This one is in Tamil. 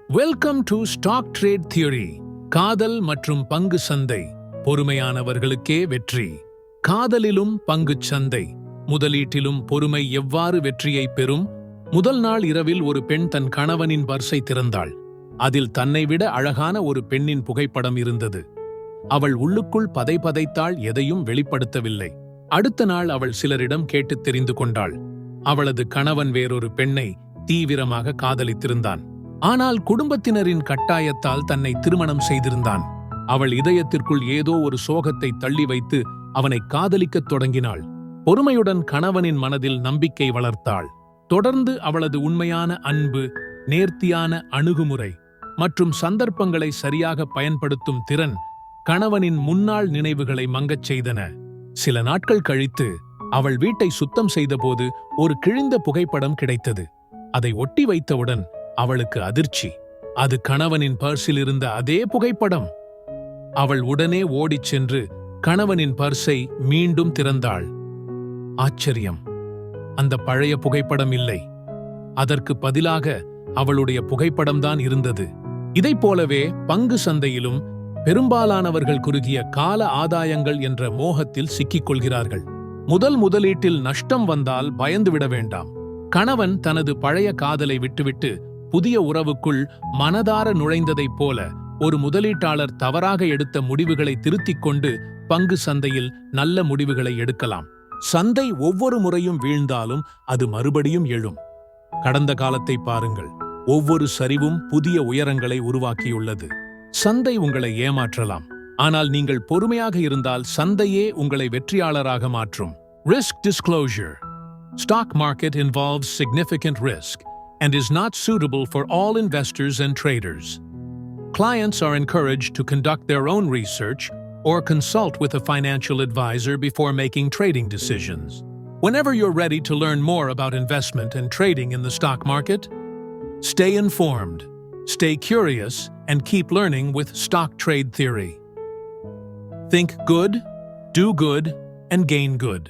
Welcome to stock trade theory. காதல் மற்றும் பங்கு சந்தை. பொறுமையானவர்களுக்கே வெற்றி. காதலிலும் பங்குச் சந்தை, முதலீட்டிலும் பொறுமை எவ்வாறு வெற்றியை பெறும்? முதல் நாள் இரவில் ஒரு பெண் தன் கணவனின் பர்ஸை திறந்தாள். அதில் தன்னை விட அழகான ஒரு பெண்ணின் புகைப்படம் இருந்தது. அவள் உள்ளுக்குள் பதைபதைத்தாள், எதையும் வெளிப்படுத்தவில்லை. அடுத்த நாள் அவள் சிலரிடம் கேட்டுத் தெரிந்து கொண்டாள். அவளது கணவன் வேறொரு பெண்ணை தீவிரமாக காதலித்திருந்தான். ஆனால் குடும்பத்தினரின் கட்டாயத்தால் தன்னை திருமணம் செய்திருந்தான். அவள் இதயத்திற்குள் ஏதோ ஒரு சோகத்தை தள்ளி வைத்து அவனை காதலிக்கத் தொடங்கினாள். பொறுமையுடன் கணவனின் மனதில் நம்பிக்கை வளர்த்தாள். தொடர்ந்து அவளது உண்மையான அன்பு, நேர்த்தியான அணுகுமுறை மற்றும் சந்தர்ப்பங்களை சரியாக பயன்படுத்தும் திறன் கணவனின் முன்னாள் நினைவுகளை மங்கச் செய்தன. சில நாட்கள் கழித்து அவள் வீட்டை சுத்தம் செய்தபோது ஒரு கிழிந்த புகைப்படம் கிடைத்தது. அதை ஒட்டி வைத்தவுடன் அவளுக்கு அதிர்ச்சி. அது கணவனின் பர்ஸில் இருந்த அதே புகைப்படம். அவள் உடனே ஓடிச் சென்று கணவனின் பர்ஸை மீண்டும் திறந்தாள். ஆச்சரியம்! அந்த பழைய புகைப்படம் இல்லை. அதற்கு பதிலாக அவளுடைய புகைப்படம்தான் இருந்தது. இதைப் போலவே பங்கு சந்தையிலும் பெரும்பாலானவர்கள் குறுகிய கால ஆதாயங்கள் என்ற மோகத்தில் சிக்கிக் கொள்கிறார்கள். முதலீட்டில் நஷ்டம் வந்தால் பயந்துவிட வேண்டாம். கணவன் தனது பழைய காதலை விட்டுவிட்டு புதிய உறவுக்குள் மனதார நுழைந்ததைப் போல ஒரு முதலீட்டாளர் தவறாக எடுத்த முடிவுகளை திருத்திக் கொண்டு பங்கு சந்தையில் நல்ல முடிவுகளை எடுக்கலாம். சந்தை ஒவ்வொரு முறையும் வீழ்ந்தாலும் அது மறுபடியும் எழும். கடந்த காலத்தை பாருங்கள். ஒவ்வொரு சரிவும் புதிய உயரங்களை உருவாக்கியுள்ளது. சந்தை உங்களை ஏமாற்றலாம், ஆனால் நீங்கள் பொறுமையாக இருந்தால் சந்தையே உங்களை வெற்றியாளராக மாற்றும். Risk disclosure. Stock market involves significant risk and is not suitable for all investors and traders. Clients are encouraged to conduct their own research or consult with a financial advisor before making trading decisions. Whenever you're ready to learn more about investment and trading in the stock market, stay informed, stay curious, and keep learning with Stock Trade Theory. Think good, do good, and gain good.